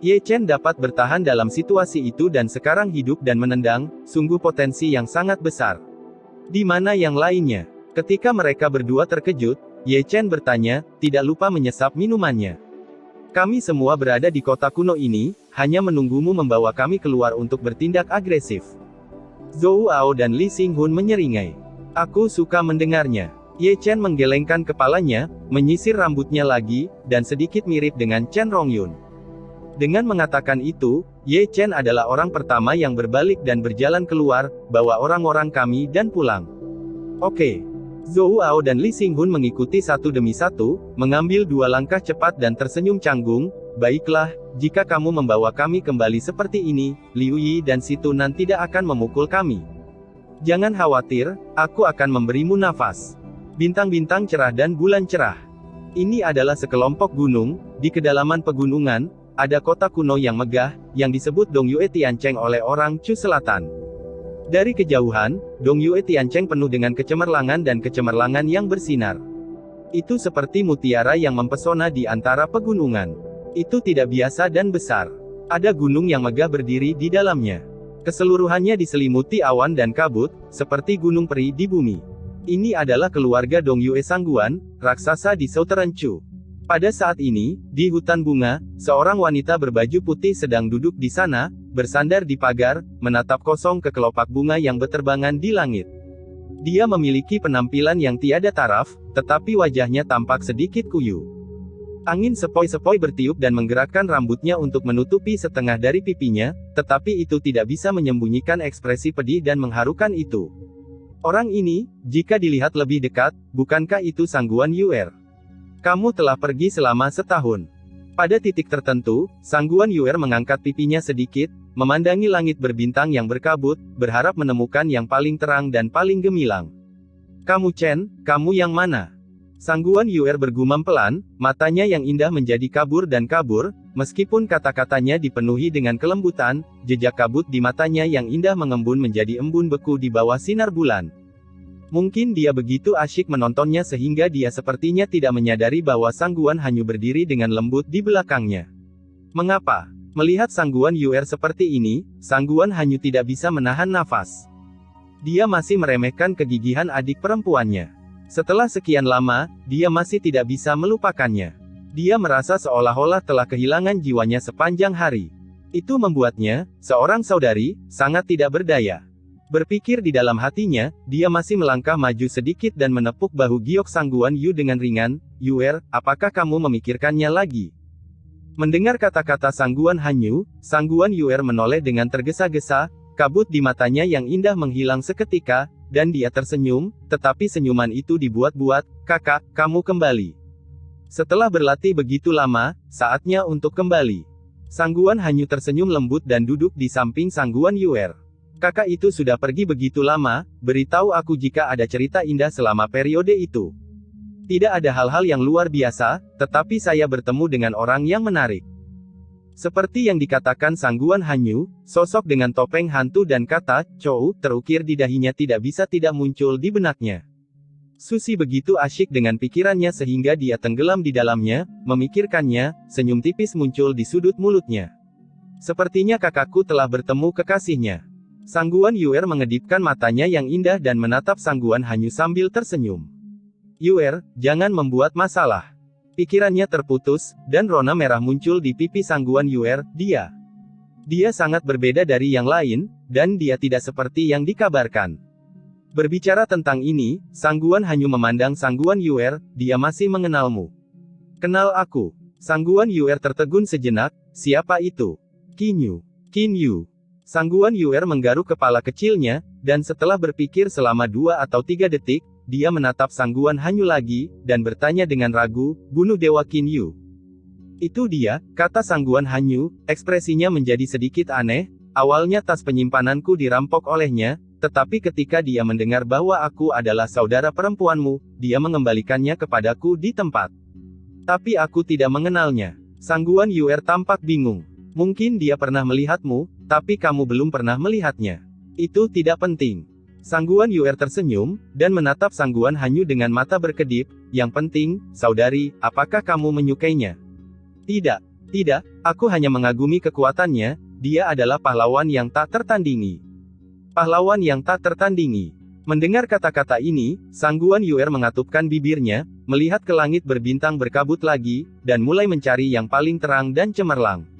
Ye Chen dapat bertahan dalam situasi itu dan sekarang hidup dan menendang, sungguh potensi yang sangat besar. Di mana yang lainnya? Ketika mereka berdua terkejut, Ye Chen bertanya, tidak lupa menyesap minumannya. Kami semua berada di kota kuno ini, hanya menunggumu membawa kami keluar untuk bertindak agresif. Zhou Ao dan Li Xinghun menyeringai. Aku suka mendengarnya. Ye Chen menggelengkan kepalanya, menyisir rambutnya lagi, dan sedikit mirip dengan Chen Rongyun. Dengan mengatakan itu, Ye Chen adalah orang pertama yang berbalik dan berjalan keluar, bawa orang-orang kami dan pulang. Oke. Zhou Ao dan Li Xinghun mengikuti satu demi satu, mengambil 2 langkah cepat dan tersenyum canggung. Baiklah, jika kamu membawa kami kembali seperti ini, Liu Yi dan Si Tunan tidak akan memukul kami. Jangan khawatir, aku akan memberimu nafas. Bintang-bintang cerah dan bulan cerah. Ini adalah sekelompok gunung, di kedalaman pegunungan, ada kota kuno yang megah, yang disebut Dongyue Tiancheng oleh orang Chu Selatan. Dari kejauhan, Dongyue Tiancheng penuh dengan kecemerlangan dan kecemerlangan yang bersinar. Itu seperti mutiara yang mempesona di antara pegunungan. Itu tidak biasa dan besar. Ada gunung yang megah berdiri di dalamnya. Keseluruhannya diselimuti awan dan kabut, seperti gunung peri di bumi. Ini adalah keluarga Dongyue Sangguan, raksasa di Southern Chu. Pada saat ini, di hutan bunga, seorang wanita berbaju putih sedang duduk di sana, bersandar di pagar, menatap kosong ke kelopak bunga yang berterbangan di langit. Dia memiliki penampilan yang tiada taraf, tetapi wajahnya tampak sedikit kuyu. Angin sepoi-sepoi bertiup dan menggerakkan rambutnya untuk menutupi setengah dari pipinya, tetapi itu tidak bisa menyembunyikan ekspresi pedih dan mengharukan itu. Orang ini, jika dilihat lebih dekat, bukankah itu Sang Guan Yuer? Kamu telah pergi selama setahun. Pada titik tertentu, Sang Guan Yuer mengangkat pipinya sedikit, memandangi langit berbintang yang berkabut, berharap menemukan yang paling terang dan paling gemilang. Kamu Chen, kamu yang mana? Sang Guan Yuer bergumam pelan, matanya yang indah menjadi kabur dan kabur, meskipun kata-katanya dipenuhi dengan kelembutan, jejak kabut di matanya yang indah mengembun menjadi embun beku di bawah sinar bulan. Mungkin dia begitu asyik menontonnya sehingga dia sepertinya tidak menyadari bahwa Sang Guan Hanyu berdiri dengan lembut di belakangnya. Mengapa? Melihat Sang Guan Yuer seperti ini, Sang Guan Hanyu tidak bisa menahan nafas. Dia masih meremehkan kegigihan adik perempuannya. Setelah sekian lama, dia masih tidak bisa melupakannya. Dia merasa seolah-olah telah kehilangan jiwanya sepanjang hari. Itu membuatnya, seorang saudari, sangat tidak berdaya. Berpikir di dalam hatinya, dia masih melangkah maju sedikit dan menepuk bahu giok Sang Guan Yu dengan ringan. Yuer, apakah kamu memikirkannya lagi? Mendengar kata-kata Sang Guan Hanyu, Sang Guan Yuer menoleh dengan tergesa-gesa, kabut di matanya yang indah menghilang seketika, dan dia tersenyum, tetapi senyuman itu dibuat-buat. Kakak, kamu kembali. Setelah berlatih begitu lama, saatnya untuk kembali. Sang Guan Hanyu tersenyum lembut dan duduk di samping Sang Guan Yuer. Kakak itu sudah pergi begitu lama, beritahu aku jika ada cerita indah selama periode itu. Tidak ada hal-hal yang luar biasa, tetapi saya bertemu dengan orang yang menarik. Seperti yang dikatakan Sang Guan Hanyu, sosok dengan topeng hantu dan kata, Chou, terukir di dahinya tidak bisa tidak muncul di benaknya. Susi begitu asyik dengan pikirannya sehingga dia tenggelam di dalamnya, memikirkannya, senyum tipis muncul di sudut mulutnya. Sepertinya kakakku telah bertemu kekasihnya. Sang Guan Yuer mengedipkan matanya yang indah dan menatap Sang Guan Hanyu sambil tersenyum. Yuer, jangan membuat masalah. Pikirannya terputus, dan rona merah muncul di pipi Sang Guan Yuer. Dia sangat berbeda dari yang lain, dan dia tidak seperti yang dikabarkan. Berbicara tentang ini, Sang Guan Hanyu memandang Sang Guan Yuer, dia masih mengenalmu. Kenal aku. Sang Guan Yuer tertegun sejenak, siapa itu? Qin Yu. Sang Guan Yuer menggaruk kepala kecilnya, dan setelah berpikir selama 2 atau 3 detik, dia menatap Sang Guan Hanyu lagi, dan bertanya dengan ragu, bunuh Dewa Qin Yu. Itu dia, kata Sang Guan Hanyu, ekspresinya menjadi sedikit aneh. Awalnya tas penyimpananku dirampok olehnya, tetapi ketika dia mendengar bahwa aku adalah saudara perempuanmu, dia mengembalikannya kepadaku di tempat. Tapi aku tidak mengenalnya. Sang Guan Yuer tampak bingung. Mungkin dia pernah melihatmu, tapi kamu belum pernah melihatnya. Itu tidak penting. Sang Guan Yuer tersenyum, dan menatap Sang Guan Hanyu dengan mata berkedip. Yang penting, saudari, apakah kamu menyukainya? Tidak, aku hanya mengagumi kekuatannya. Dia adalah pahlawan yang tak tertandingi. Pahlawan yang tak tertandingi. Mendengar kata-kata ini, Sang Guan Yuer mengatupkan bibirnya, melihat ke langit berbintang berkabut lagi, dan mulai mencari yang paling terang dan cemerlang.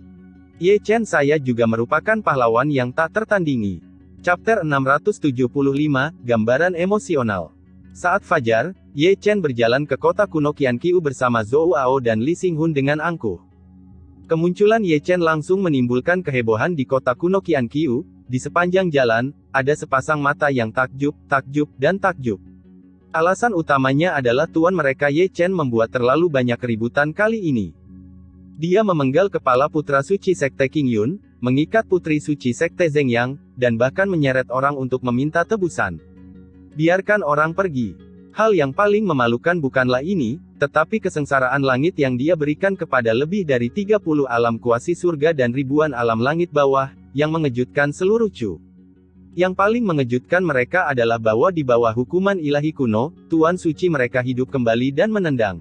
Ye Chen, saya juga merupakan pahlawan yang tak tertandingi. Chapter 675, Gambaran Emosional. Saat fajar, Ye Chen berjalan ke kota kuno Qianqiu bersama Zhou Ao dan Li Xinghun dengan angkuh. Kemunculan Ye Chen langsung menimbulkan kehebohan di kota kuno Qianqiu. Di sepanjang jalan, ada sepasang mata yang takjub, dan takjub. Alasan utamanya adalah tuan mereka Ye Chen membuat terlalu banyak keributan kali ini. Dia memenggal kepala putra suci Sekte Qingyun, mengikat putri suci Sekte Zhengyang, dan bahkan menyeret orang untuk meminta tebusan. Biarkan orang pergi. Hal yang paling memalukan bukanlah ini, tetapi kesengsaraan langit yang dia berikan kepada lebih dari 30 alam kuasi surga dan ribuan alam langit bawah, yang mengejutkan seluruh Chu. Yang paling mengejutkan mereka adalah bahwa di bawah hukuman ilahi kuno, Tuan Suci mereka hidup kembali dan menendang.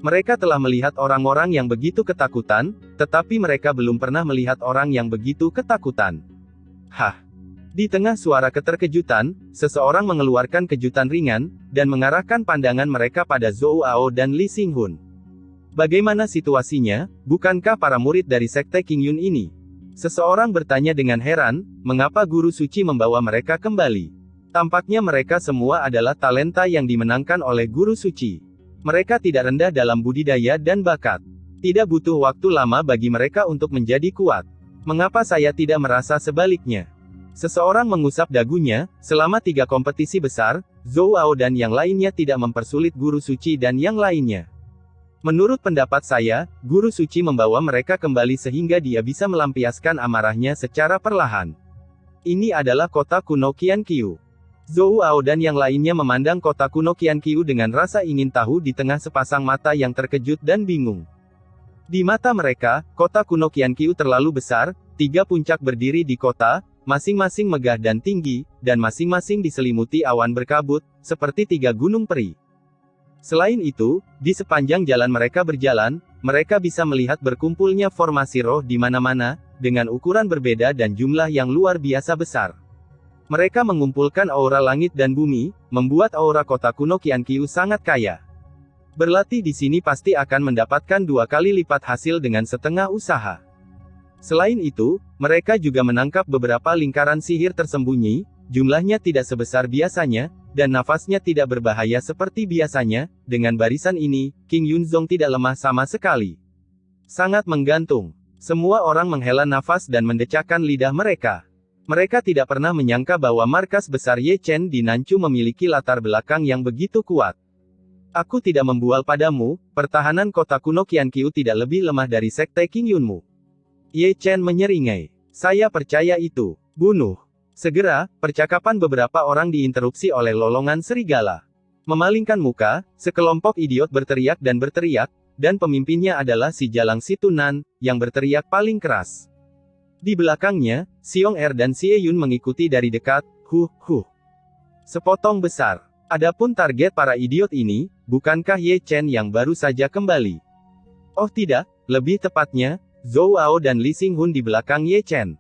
Mereka telah melihat orang-orang yang begitu ketakutan, tetapi mereka belum pernah melihat orang yang begitu ketakutan. Hah! Di tengah suara keterkejutan, seseorang mengeluarkan kejutan ringan, dan mengarahkan pandangan mereka pada Zhou Ao dan Li Xinghun. Bagaimana situasinya, bukankah para murid dari Sekte Qingyun ini? Seseorang bertanya dengan heran, mengapa guru suci membawa mereka kembali? Tampaknya mereka semua adalah talenta yang dimenangkan oleh guru suci. Mereka tidak rendah dalam budidaya dan bakat. Tidak butuh waktu lama bagi mereka untuk menjadi kuat. Mengapa saya tidak merasa sebaliknya? Seseorang mengusap dagunya, selama 3 kompetisi besar, Zhou Ao dan yang lainnya tidak mempersulit guru suci dan yang lainnya. Menurut pendapat saya, guru suci membawa mereka kembali sehingga dia bisa melampiaskan amarahnya secara perlahan. Ini adalah kota kuno Qianqiu. Zhou Ao dan yang lainnya memandang kota kuno Qianqiu dengan rasa ingin tahu di tengah sepasang mata yang terkejut dan bingung. Di mata mereka, kota kuno Qianqiu terlalu besar, 3 puncak berdiri di kota, masing-masing megah dan tinggi, dan masing-masing diselimuti awan berkabut, seperti 3 gunung peri. Selain itu, di sepanjang jalan mereka berjalan, mereka bisa melihat berkumpulnya formasi roh di mana-mana, dengan ukuran berbeda dan jumlah yang luar biasa besar. Mereka mengumpulkan aura langit dan bumi, membuat aura kota kuno Qianqiu sangat kaya. Berlatih di sini pasti akan mendapatkan 2 kali lipat hasil dengan setengah usaha. Selain itu, mereka juga menangkap beberapa lingkaran sihir tersembunyi, jumlahnya tidak sebesar biasanya, dan nafasnya tidak berbahaya seperti biasanya. Dengan barisan ini, King Yunzong tidak lemah sama sekali. Sangat menggantung. Semua orang menghela nafas dan mendecakkan lidah mereka. Mereka tidak pernah menyangka bahwa markas besar Ye Chen di Nanchu memiliki latar belakang yang begitu kuat. Aku tidak membual padamu, pertahanan kota kuno Qianqiu tidak lebih lemah dari sekte King Yunmu. Ye Chen menyeringai. Saya percaya itu. Bunuh. Segera, percakapan beberapa orang diinterupsi oleh lolongan serigala. Memalingkan muka, sekelompok idiot berteriak, dan pemimpinnya adalah si Jalang Situnan, yang berteriak paling keras. Di belakangnya, Xiong Er dan Xie Yun mengikuti dari dekat, sepotong besar. Adapun target para idiot ini, bukankah Ye Chen yang baru saja kembali? Oh tidak, lebih tepatnya, Zhou Ao dan Li Xinghun di belakang Ye Chen.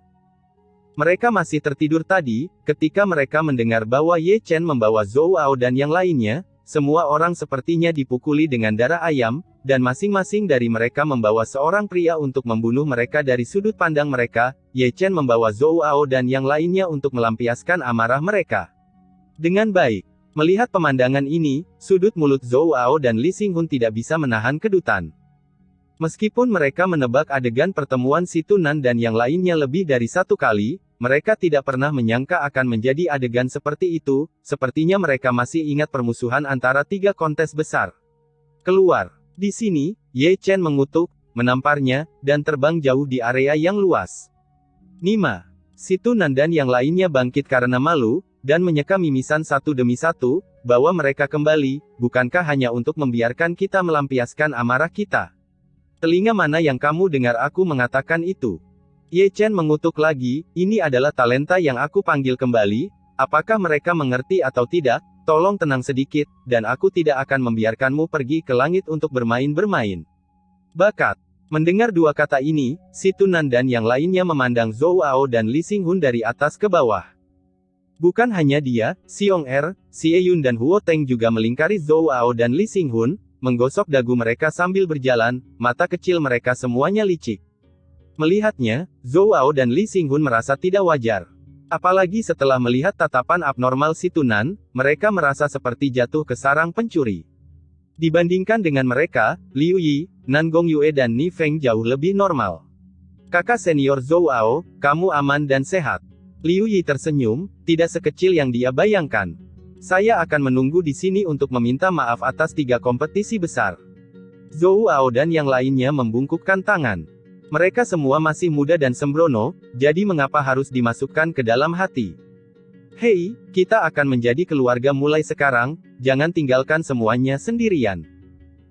Mereka masih tertidur tadi, ketika mereka mendengar bahwa Ye Chen membawa Zhou Ao dan yang lainnya, semua orang sepertinya dipukuli dengan darah ayam, dan masing-masing dari mereka membawa seorang pria untuk membunuh mereka dari sudut pandang mereka. Ye Chen membawa Zhou Ao dan yang lainnya untuk melampiaskan amarah mereka. Dengan baik. Melihat pemandangan ini, sudut mulut Zhou Ao dan Li Xinghun tidak bisa menahan kedutan. Meskipun mereka menebak adegan pertemuan Situnan dan yang lainnya lebih dari 1 kali, mereka tidak pernah menyangka akan menjadi adegan seperti itu. Sepertinya mereka masih ingat permusuhan antara 3 kontes besar. Keluar. Di sini, Ye Chen mengutuk, menamparnya, dan terbang jauh di area yang luas. Nima. Situnan dan yang lainnya bangkit karena malu, dan menyeka mimisan satu demi satu, bahwa mereka kembali, bukankah hanya untuk membiarkan kita melampiaskan amarah kita? Telinga mana yang kamu dengar aku mengatakan itu? Ye Chen mengutuk lagi, ini adalah talenta yang aku panggil kembali, apakah mereka mengerti atau tidak? Tolong tenang sedikit, dan aku tidak akan membiarkanmu pergi ke langit untuk bermain-bermain. Bakat. Mendengar 2 kata ini, Situnan dan yang lainnya memandang Zhou Ao dan Li Xinghun dari atas ke bawah. Bukan hanya dia, Xiong Er, Xie Yun dan Huo Teng juga melingkari Zhou Ao dan Li Xinghun, menggosok dagu mereka sambil berjalan, mata kecil mereka semuanya licik. Melihatnya, Zhou Ao dan Li Xinghun merasa tidak wajar. Apalagi setelah melihat tatapan abnormal Situnan, mereka merasa seperti jatuh ke sarang pencuri. Dibandingkan dengan mereka, Liu Yi, Nan Gongyue dan Ni Feng jauh lebih normal. Kakak senior Zhou Ao, kamu aman dan sehat. Liu Yi tersenyum, tidak sekecil yang dia bayangkan. Saya akan menunggu di sini untuk meminta maaf atas 3 kompetisi besar. Zhou Ao dan yang lainnya membungkukkan tangan. Mereka semua masih muda dan sembrono, jadi mengapa harus dimasukkan ke dalam hati? Hei, kita akan menjadi keluarga mulai sekarang, jangan tinggalkan semuanya sendirian.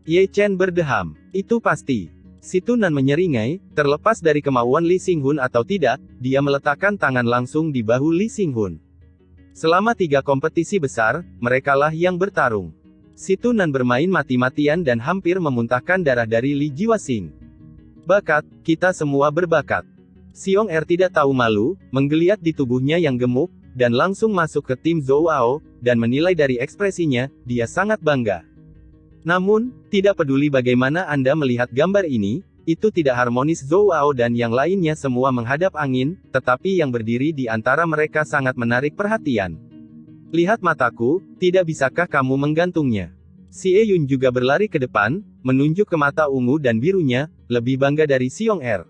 Ye Chen berdeham. Itu pasti. Situnan menyeringai, terlepas dari kemauan Li Xinghun atau tidak, dia meletakkan tangan langsung di bahu Li Xinghun. Selama 3 kompetisi besar, merekalah yang bertarung. Situnan bermain mati-matian dan hampir memuntahkan darah dari Li Jiwasing. Bakat, kita semua berbakat. Xiong Er tidak tahu malu, menggeliat di tubuhnya yang gemuk, dan langsung masuk ke tim Zhou Ao, dan menilai dari ekspresinya, dia sangat bangga. Namun, tidak peduli bagaimana Anda melihat gambar ini, itu tidak harmonis. Zhou Ao dan yang lainnya semua menghadap angin, tetapi yang berdiri di antara mereka sangat menarik perhatian. Lihat mataku, tidak bisakah kamu menggantungnya? Xie Yun juga berlari ke depan, menunjuk ke mata ungu dan birunya, lebih bangga dari Xiong Er.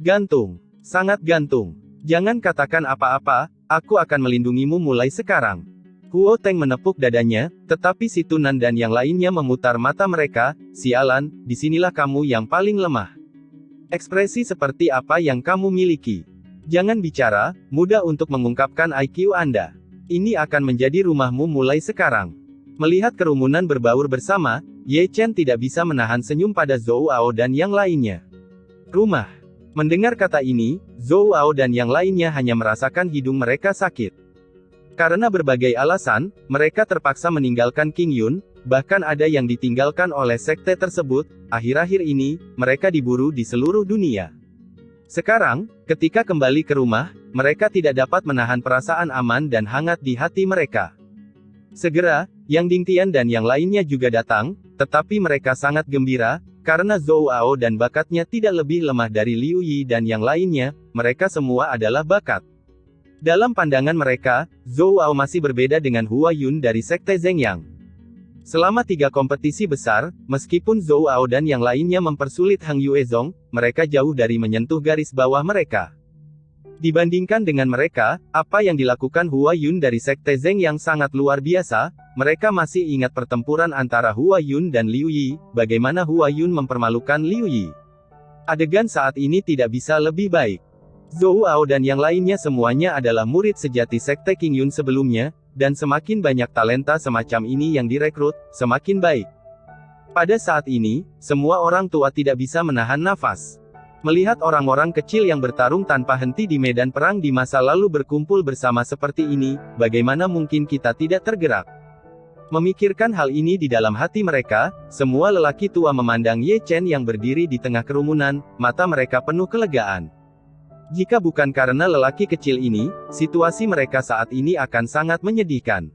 Gantung. Sangat gantung. Jangan katakan apa-apa, aku akan melindungimu mulai sekarang. Huo Teng menepuk dadanya, tetapi si Tunan dan yang lainnya memutar mata mereka, sialan, disinilah kamu yang paling lemah. Ekspresi seperti apa yang kamu miliki? Jangan bicara, mudah untuk mengungkapkan IQ Anda. Ini akan menjadi rumahmu mulai sekarang. Melihat kerumunan berbaur bersama, Ye Chen tidak bisa menahan senyum pada Zhou Ao dan yang lainnya. Rumah. Mendengar kata ini, Zhou Ao dan yang lainnya hanya merasakan hidung mereka sakit. Karena berbagai alasan, mereka terpaksa meninggalkan King Yun, bahkan ada yang ditinggalkan oleh sekte tersebut. Akhir-akhir ini, mereka diburu di seluruh dunia. Sekarang, ketika kembali ke rumah, mereka tidak dapat menahan perasaan aman dan hangat di hati mereka. Segera, Yang Dingtian dan yang lainnya juga datang, tetapi mereka sangat gembira, karena Zhou Ao dan bakatnya tidak lebih lemah dari Liu Yi dan yang lainnya, mereka semua adalah bakat. Dalam pandangan mereka, Zhou Ao masih berbeda dengan Hua Yun dari Sekte Zhengyang. Selama 3 kompetisi besar, meskipun Zhou Ao dan yang lainnya mempersulit Hang Yuezong, mereka jauh dari menyentuh garis bawah mereka. Dibandingkan dengan mereka, apa yang dilakukan Hua Yun dari Sekte Zhengyang sangat luar biasa. Mereka masih ingat pertempuran antara Hua Yun dan Liu Yi, bagaimana Hua Yun mempermalukan Liu Yi. Adegan saat ini tidak bisa lebih baik. Zhou Ao dan yang lainnya semuanya adalah murid sejati Sekte King Yun sebelumnya, dan semakin banyak talenta semacam ini yang direkrut, semakin baik. Pada saat ini, semua orang tua tidak bisa menahan nafas. Melihat orang-orang kecil yang bertarung tanpa henti di medan perang di masa lalu berkumpul bersama seperti ini, bagaimana mungkin kita tidak tergerak? Memikirkan hal ini di dalam hati mereka, semua lelaki tua memandang Ye Chen yang berdiri di tengah kerumunan, mata mereka penuh kelegaan. Jika bukan karena lelaki kecil ini, situasi mereka saat ini akan sangat menyedihkan.